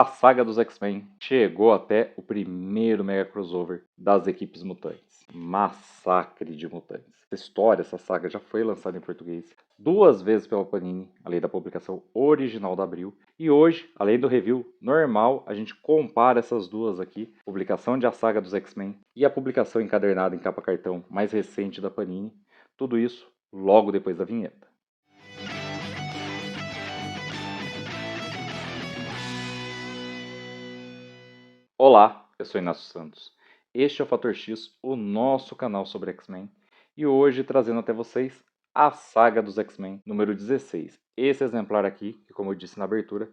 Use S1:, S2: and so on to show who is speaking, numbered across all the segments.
S1: A saga dos X-Men chegou até o primeiro mega crossover das equipes mutantes. Massacre de Mutantes. Essa história, essa saga já foi lançada em português 2 vezes pela Panini, além da publicação original da Abril. E hoje, além do review normal, a gente compara essas duas aqui, publicação de A Saga dos X-Men e a publicação encadernada em capa cartão mais recente da Panini. Tudo isso logo depois da vinheta. Olá, eu sou Inácio Santos. Este é o Fator X, o nosso canal sobre X-Men, e hoje trazendo até vocês a saga dos X-Men número 16. Esse exemplar aqui, que como eu disse na abertura,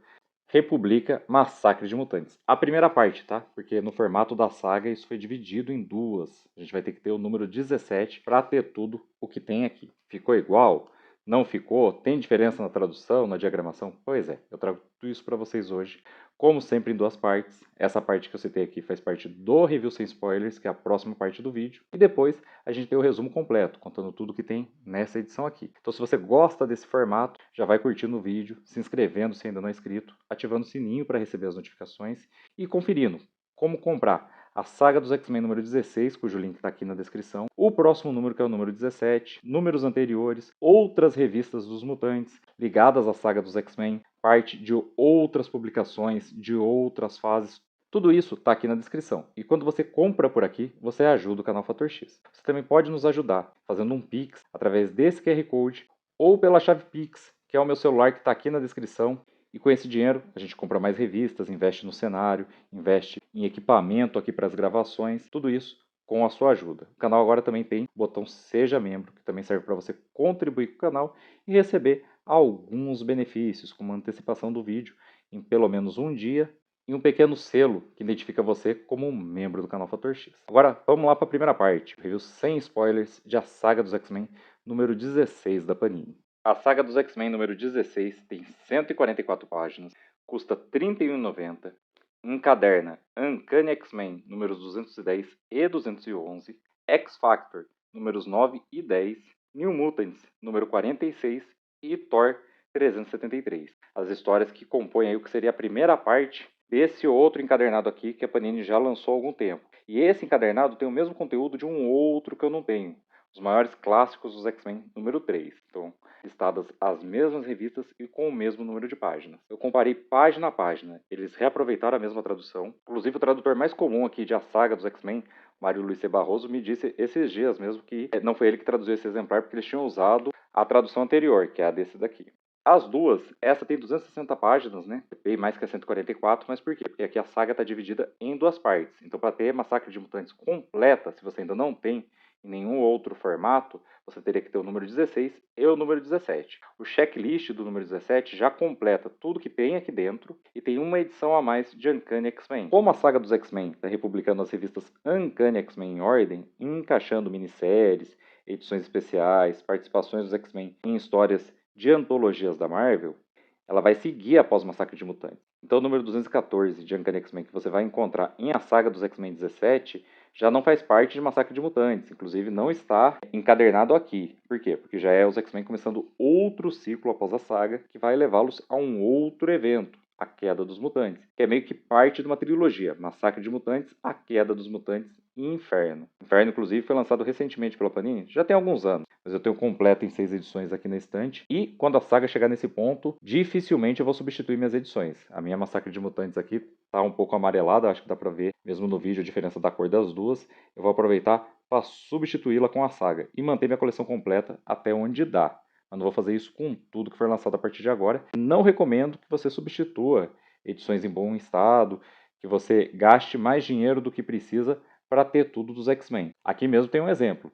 S1: republica Massacre de Mutantes. A primeira parte, tá? Porque no formato da saga isso foi dividido em duas. A gente vai ter que ter o número 17 para ter tudo o que tem aqui. Ficou igual? Não ficou? Tem diferença na tradução, na diagramação? Pois é, eu trago tudo isso para vocês hoje. Como sempre, em duas partes. Essa parte que eu citei aqui faz parte do review sem spoilers, que é a próxima parte do vídeo. E depois a gente tem o resumo completo, contando tudo que tem nessa edição aqui. Então, se você gosta desse formato, já vai curtindo o vídeo, se inscrevendo se ainda não é inscrito, ativando o sininho para receber as notificações e conferindo como comprar a saga dos X-Men número 16, cujo link está aqui na descrição, o próximo número que é o número 17, números anteriores, outras revistas dos mutantes ligadas à saga dos X-Men, parte de outras publicações, de outras fases. Tudo isso está aqui na descrição. E quando você compra por aqui, você ajuda o canal Fator X. Você também pode nos ajudar fazendo um Pix através desse QR Code ou pela chave Pix, que é o meu celular que está aqui na descrição. E com esse dinheiro, a gente compra mais revistas, investe no cenário, investe em equipamento aqui para as gravações, tudo isso com a sua ajuda. O canal agora também tem o botão Seja Membro, que também serve para você contribuir com o canal e receber alguns benefícios, como antecipação do vídeo em pelo menos um dia e um pequeno selo que identifica você como um membro do canal Fator X. Agora, vamos lá para a primeira parte, review sem spoilers de A Saga dos X-Men número 16 da Panini. A Saga dos X-Men número 16 tem 144 páginas, custa R$ 31,90, encaderna Uncanny X-Men números 210 e 211, X-Factor números 9 e 10, New Mutants número 46 e Thor 373. As histórias que compõem aí o que seria a primeira parte desse outro encadernado aqui que a Panini já lançou há algum tempo. E esse encadernado tem o mesmo conteúdo de um outro que eu não tenho. Os maiores clássicos dos X-Men número 3. Então, listadas as mesmas revistas e com o mesmo número de páginas. Eu comparei página a página. Eles reaproveitaram a mesma tradução. Inclusive, o tradutor mais comum aqui de A Saga dos X-Men, Mário Luiz C. Barroso, me disse esses dias mesmo que não foi ele que traduziu esse exemplar, porque eles tinham usado a tradução anterior, que é a desse daqui. As duas, essa tem 260 páginas, né? Bem mais que a 144, mas por quê? Porque aqui a saga está dividida em duas partes. Então, para ter Massacre de Mutantes completa, se você ainda não tem em nenhum outro formato, você teria que ter o número 16 e o número 17. O checklist do número 17 já completa tudo que tem aqui dentro e tem uma edição a mais de Uncanny X-Men. Como a saga dos X-Men está republicando as revistas Uncanny X-Men em ordem, encaixando minisséries, edições especiais, participações dos X-Men em histórias de antologias da Marvel, ela vai seguir após o Massacre de Mutantes. Então o número 214 de Uncanny X-Men que você vai encontrar em A Saga dos X-Men 17 já não faz parte de Massacre de Mutantes, inclusive não está encadernado aqui. Por quê? Porque já é os X-Men começando outro ciclo após a saga, que vai levá-los a um outro evento, a Queda dos Mutantes, que é meio que parte de uma trilogia, Massacre de Mutantes, A Queda dos Mutantes e Inferno. Inferno, inclusive, foi lançado recentemente pela Panini, já tem alguns anos, mas eu tenho completo em 6 edições aqui na estante, e quando a saga chegar nesse ponto, dificilmente eu vou substituir minhas edições. A minha Massacre de Mutantes aqui tá um pouco amarelada, acho que dá pra ver mesmo no vídeo a diferença da cor das duas. Eu vou aproveitar para substituí-la com a saga e manter minha coleção completa até onde dá. Mas não vou fazer isso com tudo que for lançado a partir de agora. Não recomendo que você substitua edições em bom estado, que você gaste mais dinheiro do que precisa para ter tudo dos X-Men. Aqui mesmo tem um exemplo.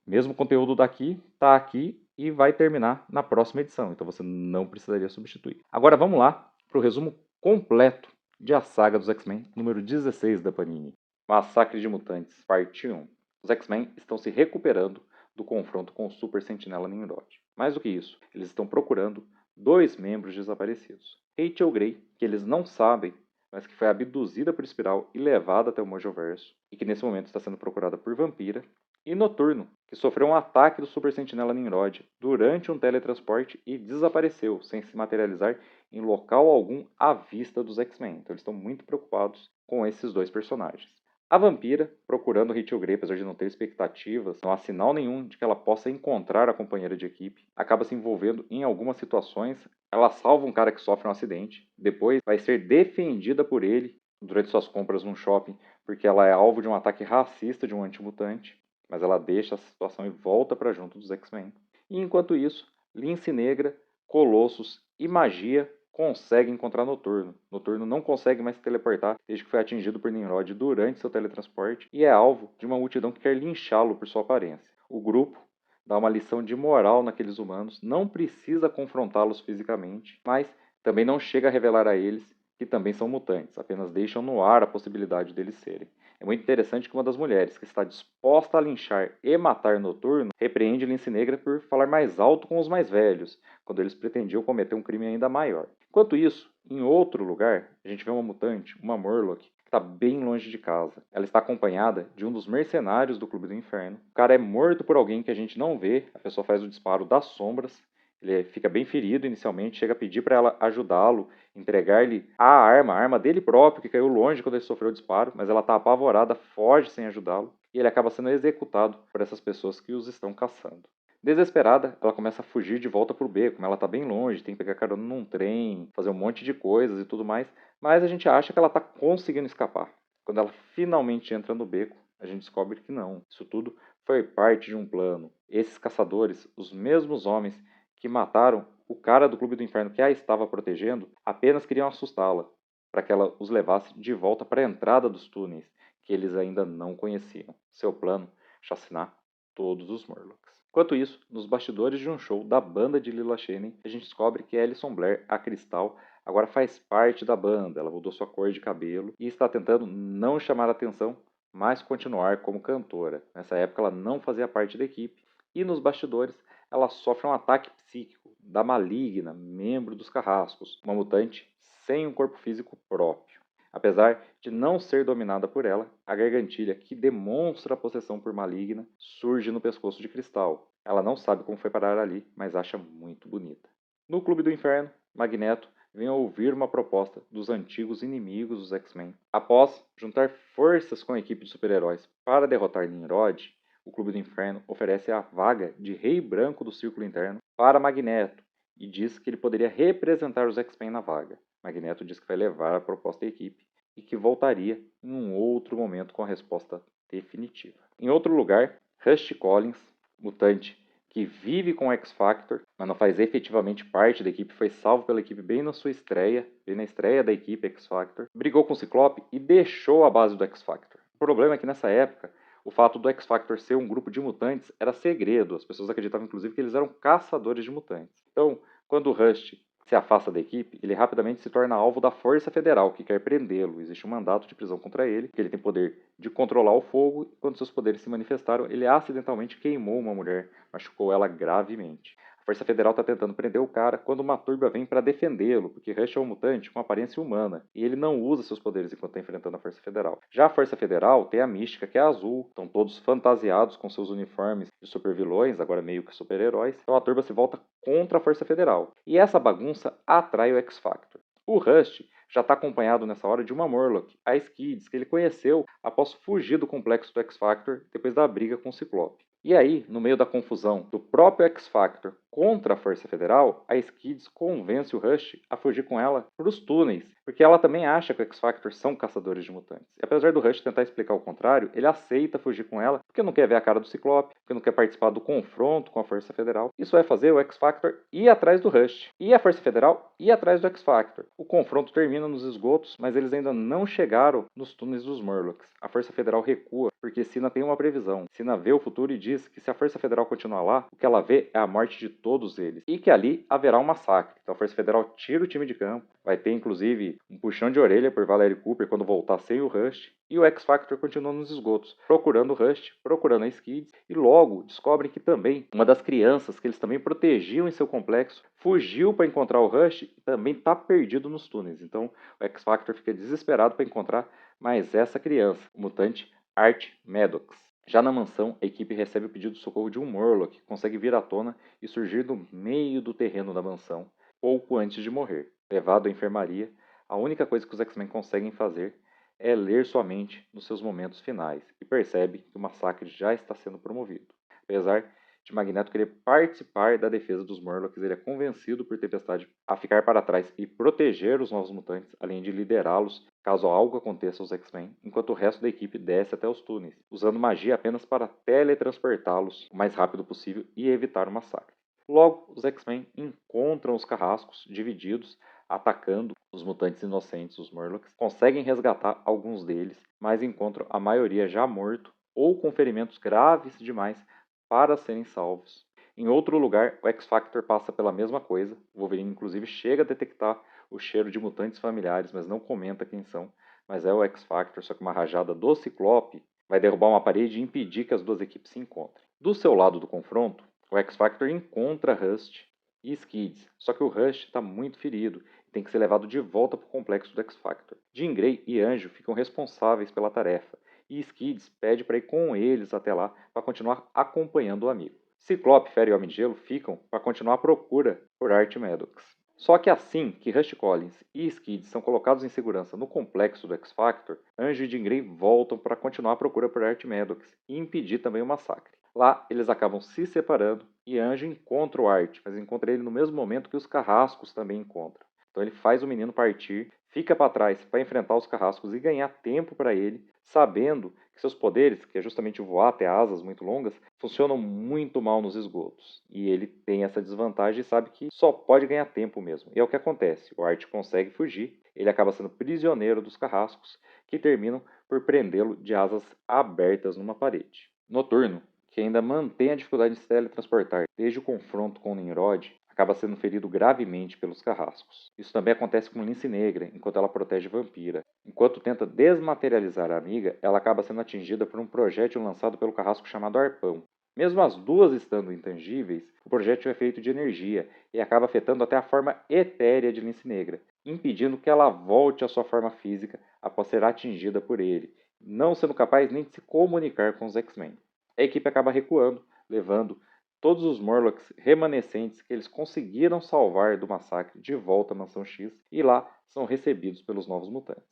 S1: Mesmo conteúdo daqui está aqui e vai terminar na próxima edição, então você não precisaria substituir. Agora vamos lá para o resumo completo de A Saga dos X-Men, número 16 da Panini. Massacre de Mutantes, parte 1. Os X-Men estão se recuperando do confronto com o Super Sentinela Nimrod. Mais do que isso, eles estão procurando 2 membros desaparecidos. Rachel Grey, que eles não sabem, mas que foi abduzida por Espiral e levada até o Mojoverso, e que nesse momento está sendo procurada por Vampira, e Noturno, que sofreu um ataque do Super Sentinela Nimrod durante um teletransporte e desapareceu, sem se materializar em local algum à vista dos X-Men. Então eles estão muito preocupados com esses dois personagens. A Vampira, procurando Rachel Grey, apesar de não ter expectativas, não há sinal nenhum de que ela possa encontrar a companheira de equipe, acaba se envolvendo em algumas situações. Ela salva um cara que sofre um acidente, depois vai ser defendida por ele durante suas compras num shopping, porque ela é alvo de um ataque racista de um antimutante, mas ela deixa a situação e volta para junto dos X-Men. E enquanto isso, Lince Negra, Colossus e Magia consegue encontrar Noturno. Noturno não consegue mais se teleportar desde que foi atingido por Nimrod durante seu teletransporte e é alvo de uma multidão que quer linchá-lo por sua aparência. O grupo dá uma lição de moral naqueles humanos, não precisa confrontá-los fisicamente, mas também não chega a revelar a eles que também são mutantes, apenas deixam no ar a possibilidade deles serem. É muito interessante que uma das mulheres que está disposta a linchar e matar Noturno repreende Lince Negra por falar mais alto com os mais velhos, quando eles pretendiam cometer um crime ainda maior. Enquanto isso, em outro lugar, a gente vê uma mutante, uma Murloc, que está bem longe de casa. Ela está acompanhada de um dos mercenários do Clube do Inferno. O cara é morto por alguém que a gente não vê, a pessoa faz o disparo das sombras. Ele fica bem ferido inicialmente, chega a pedir para ela ajudá-lo, entregar-lhe a arma dele próprio, que caiu longe quando ele sofreu o disparo, mas ela está apavorada, foge sem ajudá-lo, e ele acaba sendo executado por essas pessoas que os estão caçando. Desesperada, ela começa a fugir de volta pro beco, mas ela tá bem longe, tem que pegar carona num trem, fazer um monte de coisas e tudo mais, mas a gente acha que ela tá conseguindo escapar. Quando ela finalmente entra no beco, a gente descobre que não. Isso tudo foi parte de um plano. Esses caçadores, os mesmos homens que mataram o cara do Clube do Inferno que a estava protegendo, apenas queriam assustá-la, para que ela os levasse de volta para a entrada dos túneis, que eles ainda não conheciam. Seu plano, chacinar todos os Murlocs. Enquanto isso, nos bastidores de um show da banda de Lila Cheney, a gente descobre que Alison Blair, a Cristal, agora faz parte da banda. Ela mudou sua cor de cabelo e está tentando não chamar atenção, mas continuar como cantora. Nessa época ela não fazia parte da equipe e nos bastidores ela sofre um ataque psíquico da Maligna, membro dos Carrascos, uma mutante sem um corpo físico próprio. Apesar de não ser dominada por ela, a gargantilha, que demonstra a possessão por Maligna, surge no pescoço de Cristal. Ela não sabe como foi parar ali, mas acha muito bonita. No Clube do Inferno, Magneto vem a ouvir uma proposta dos antigos inimigos dos X-Men. Após juntar forças com a equipe de super-heróis para derrotar Nimrod, o Clube do Inferno oferece a vaga de Rei Branco do Círculo Interno para Magneto e diz que ele poderia representar os X-Men na vaga. Magneto diz que vai levar a proposta à equipe e que voltaria em um outro momento com a resposta definitiva. Em outro lugar, Rusty Collins, mutante que vive com o X-Factor, mas não faz efetivamente parte da equipe, foi salvo pela equipe bem na sua estreia, bem na estreia da equipe X-Factor, brigou com o Ciclope e deixou a base do X-Factor. O problema é que nessa época, o fato do X-Factor ser um grupo de mutantes era segredo, as pessoas acreditavam inclusive que eles eram caçadores de mutantes. Então, quando o Rusty se afasta da equipe, ele rapidamente se torna alvo da Força Federal, que quer prendê-lo. Existe um mandato de prisão contra ele, que ele tem poder de controlar o fogo, e quando seus poderes se manifestaram, ele acidentalmente queimou uma mulher, machucou ela gravemente. A Força Federal está tentando prender o cara quando uma turba vem para defendê-lo, porque Rush é um mutante com aparência humana, e ele não usa seus poderes enquanto está enfrentando a Força Federal. Já a Força Federal tem a Mística, que é azul, estão todos fantasiados com seus uniformes de supervilões, agora meio que super-heróis, então a turba se volta contra a Força Federal. E essa bagunça atrai o X-Factor. O Rusty já está acompanhado nessa hora de uma Murloc, a Skids, que ele conheceu após fugir do complexo do X-Factor depois da briga com o Ciclope. E aí, no meio da confusão do próprio X-Factor contra a Força Federal, a Skids convence o Rush a fugir com ela para os túneis, porque ela também acha que o X-Factor são caçadores de mutantes. E apesar do Rush tentar explicar o contrário, ele aceita fugir com ela porque não quer ver a cara do Ciclope, porque não quer participar do confronto com a Força Federal. Isso vai fazer o X-Factor ir atrás do Rush e a Força Federal ir atrás do X-Factor. O confronto termina nos esgotos, mas eles ainda não chegaram nos túneis dos Murlocs. A Força Federal recua porque Sina tem uma previsão. Sina vê o futuro e diz que se a Força Federal continuar lá, o que ela vê é a morte de todos eles e que ali haverá um massacre. Então a Força Federal tira o time de campo, vai ter inclusive um puxão de orelha por Valerie Cooper quando voltar sem o Rush, e o X-Factor continua nos esgotos, procurando o Rush, procurando a Skids, e logo descobrem que também uma das crianças que eles também protegiam em seu complexo fugiu para encontrar o Rush e também está perdido nos túneis. Então o X-Factor fica desesperado para encontrar mais essa criança, o mutante Art Maddox. Já na mansão, a equipe recebe o pedido de socorro de um Murloc, que consegue vir à tona e surgir do meio do terreno da mansão, pouco antes de morrer. Levado à enfermaria, a única coisa que os X-Men conseguem fazer é ler sua mente nos seus momentos finais e percebe que o massacre já está sendo promovido. Apesar de Magneto querer participar da defesa dos Murlocs, ele é convencido por Tempestade a ficar para trás e proteger os Novos Mutantes, além de liderá-los caso algo aconteça aos X-Men, enquanto o resto da equipe desce até os túneis, usando magia apenas para teletransportá-los o mais rápido possível e evitar o massacre. Logo, os X-Men encontram os carrascos divididos, atacando os mutantes inocentes, os Murlocs, conseguem resgatar alguns deles, mas encontram a maioria já morto ou com ferimentos graves demais para serem salvos. Em outro lugar, o X-Factor passa pela mesma coisa. O Wolverine, inclusive, chega a detectar o cheiro de mutantes familiares, mas não comenta quem são. Mas é o X-Factor, só que uma rajada do Ciclope vai derrubar uma parede e impedir que as duas equipes se encontrem. Do seu lado do confronto, o X-Factor encontra Rust e Skids, só que o Rust está muito ferido e tem que ser levado de volta para o complexo do X-Factor. Jean Grey e Anjo ficam responsáveis pela tarefa, e Skids pede para ir com eles até lá para continuar acompanhando o amigo. Ciclope, Fera e Homem de Gelo ficam para continuar a procura por Art Maddox. Só que assim que Rush Collins e Skids são colocados em segurança no complexo do X-Factor, Anjo e Jean Grey voltam para continuar a procura por Art Maddox e impedir também o massacre. Lá, eles acabam se separando e Anjo encontra o Art, mas encontra ele no mesmo momento que os carrascos também encontram. Então ele faz o menino partir, fica para trás para enfrentar os carrascos e ganhar tempo para ele, sabendo que seus poderes, que é justamente voar até asas muito longas, funcionam muito mal nos esgotos. E ele tem essa desvantagem e sabe que só pode ganhar tempo mesmo. E é o que acontece. O Art consegue fugir, ele acaba sendo prisioneiro dos carrascos, que terminam por prendê-lo de asas abertas numa parede. Noturno, que ainda mantém a dificuldade de se teletransportar desde o confronto com Nimrod, acaba sendo ferido gravemente pelos carrascos. Isso também acontece com Lince Negra, enquanto ela protege Vampira. Enquanto tenta desmaterializar a amiga, ela acaba sendo atingida por um projétil lançado pelo carrasco chamado Arpão. Mesmo as duas estando intangíveis, o projétil é feito de energia e acaba afetando até a forma etérea de Lince Negra, impedindo que ela volte à sua forma física após ser atingida por ele, não sendo capaz nem de se comunicar com os X-Men. A equipe acaba recuando, levando todos os Morlocks remanescentes que eles conseguiram salvar do massacre de volta à Mansão X e lá são recebidos pelos Novos Mutantes.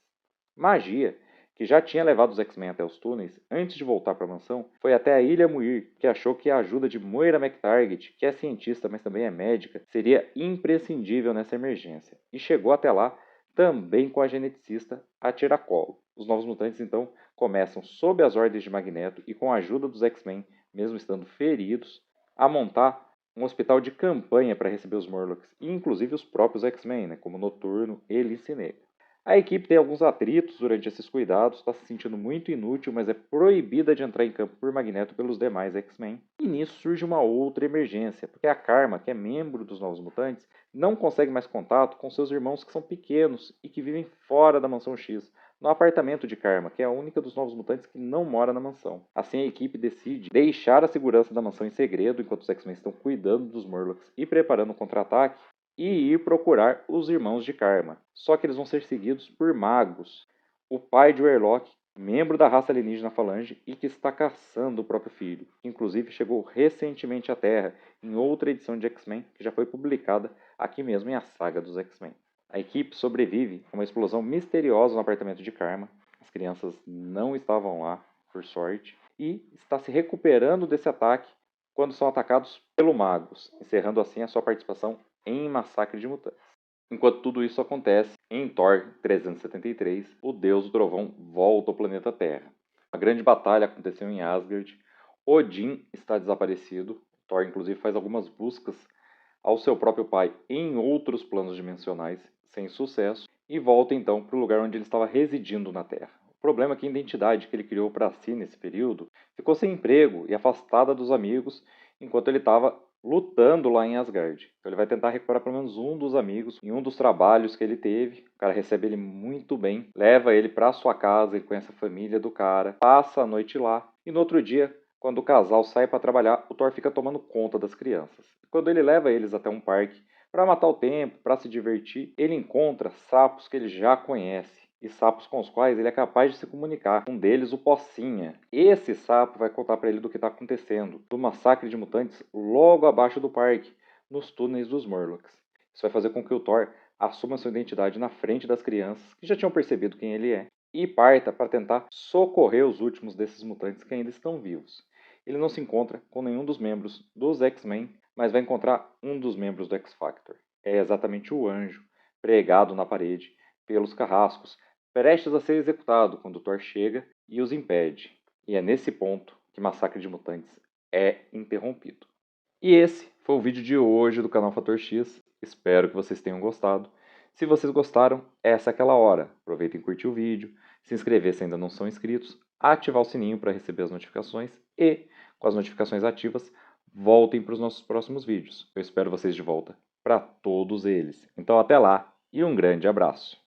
S1: Magia, que já tinha levado os X-Men até os túneis, antes de voltar para a mansão, foi até a Ilha Muir, que achou que a ajuda de Moira McTarget, que é cientista, mas também é médica, seria imprescindível nessa emergência, e chegou até lá também com a geneticista a tiracolo. Os Novos Mutantes, então, começam, sob as ordens de Magneto e com a ajuda dos X-Men, mesmo estando feridos, a montar um hospital de campanha para receber os Morlocks, e inclusive os próprios X-Men, como Noturno e Lince Negra. A equipe tem alguns atritos durante esses cuidados, está se sentindo muito inútil, mas é proibida de entrar em campo por Magneto pelos demais X-Men. E nisso surge uma outra emergência, porque a Karma, que é membro dos Novos Mutantes, não consegue mais contato com seus irmãos que são pequenos e que vivem fora da Mansão X, no apartamento de Karma, que é a única dos Novos Mutantes que não mora na mansão. Assim, a equipe decide deixar a segurança da mansão em segredo enquanto os X-Men estão cuidando dos Morlocks e preparando o contra-ataque, e ir procurar os irmãos de Karma. Só que eles vão ser seguidos por magos. O pai de Warlock, membro da raça alienígena Falange e que está caçando o próprio filho, que inclusive chegou recentemente à Terra em outra edição de X-Men que já foi publicada aqui mesmo em A Saga dos X-Men. A equipe sobrevive a uma explosão misteriosa no apartamento de Karma. As crianças não estavam lá, por sorte, e está se recuperando desse ataque quando são atacados pelo Magus, encerrando assim a sua participação em Massacre de Mutantes. Enquanto tudo isso acontece, em Thor 373, o deus do trovão volta ao planeta Terra. Uma grande batalha aconteceu em Asgard, Odin está desaparecido, Thor inclusive faz algumas buscas ao seu próprio pai em outros planos dimensionais, sem sucesso, e volta então para o lugar onde ele estava residindo na Terra. O problema é que a identidade que ele criou para si nesse período ficou sem emprego e afastada dos amigos enquanto ele estava lutando lá em Asgard. Então ele vai tentar recuperar pelo menos um dos amigos em um dos trabalhos que ele teve. O cara recebe ele muito bem, leva ele para sua casa, ele conhece a família do cara, passa a noite lá e no outro dia, quando o casal sai para trabalhar, o Thor fica tomando conta das crianças. Quando ele leva eles até um parque para matar o tempo, para se divertir, ele encontra sapos que ele já conhece e sapos com os quais ele é capaz de se comunicar. Um deles, o Pocinha. Esse sapo vai contar para ele do que está acontecendo, do massacre de mutantes logo abaixo do parque, nos túneis dos Morlocks. Isso vai fazer com que o Thor assuma sua identidade na frente das crianças, que já tinham percebido quem ele é, e parta para tentar socorrer os últimos desses mutantes que ainda estão vivos. Ele não se encontra com nenhum dos membros dos X-Men, mas vai encontrar um dos membros do X-Factor. É exatamente o Anjo, pregado na parede pelos carrascos, prestes a ser executado quando Thor chega e os impede. E é nesse ponto que Massacre de Mutantes é interrompido. E esse foi o vídeo de hoje do canal Fator X. Espero que vocês tenham gostado. Se vocês gostaram, essa é aquela hora. Aproveitem e curtir o vídeo, se inscrever se ainda não são inscritos, ativar o sininho para receber as notificações e, com as notificações ativas, voltem para os nossos próximos vídeos. Eu espero vocês de volta para todos eles. Então até lá e um grande abraço.